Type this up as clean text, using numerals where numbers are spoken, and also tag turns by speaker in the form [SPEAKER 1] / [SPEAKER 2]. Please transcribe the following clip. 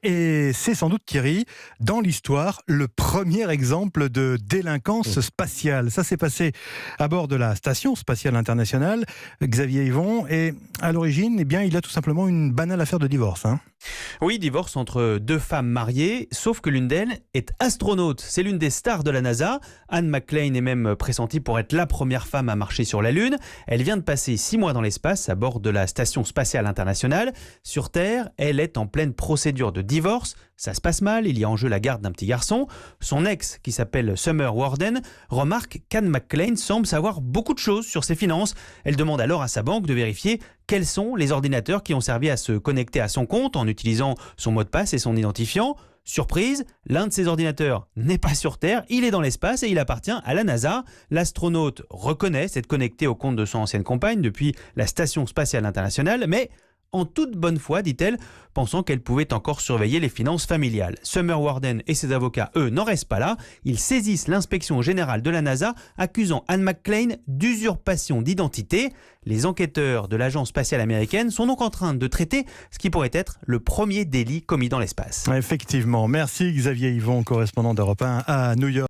[SPEAKER 1] Et c'est sans doute, Thierry, dans l'histoire, le premier exemple de délinquance spatiale. Ça s'est passé à bord de la Station spatiale internationale, Xavier Yvon, et à l'origine, eh bien, il a tout simplement une banale affaire de divorce.
[SPEAKER 2] Oui, divorce entre deux femmes mariées, sauf que l'une d'elles est astronaute. C'est l'une des stars de la NASA. Anne McClain est même pressentie pour être la première femme à marcher sur la Lune. Elle vient de passer 6 mois dans l'espace à bord de la Station spatiale internationale. Sur Terre, elle est en pleine procédure de divorce. Ça se passe mal, il y a en jeu la garde d'un petit garçon. Son ex, qui s'appelle Summer Warden, remarque qu'Anne McClain semble savoir beaucoup de choses sur ses finances. Elle demande alors à sa banque de vérifier quels sont les ordinateurs qui ont servi à se connecter à son compte en utilisant son mot de passe et son identifiant. Surprise, l'un de ces ordinateurs n'est pas sur Terre, il est dans l'espace et il appartient à la NASA. L'astronaute reconnaît s'être connecté au compte de son ancienne compagne depuis la Station spatiale internationale, mais en toute bonne foi, dit-elle, pensant qu'elle pouvait encore surveiller les finances familiales. Summer Warden et ses avocats, eux, n'en restent pas là. Ils saisissent l'inspection générale de la NASA, accusant Anne McClain d'usurpation d'identité. Les enquêteurs de l'agence spatiale américaine sont donc en train de traiter ce qui pourrait être le premier délit commis dans l'espace.
[SPEAKER 1] Effectivement. Merci Xavier Yvon, correspondant d'Europe 1 à New York.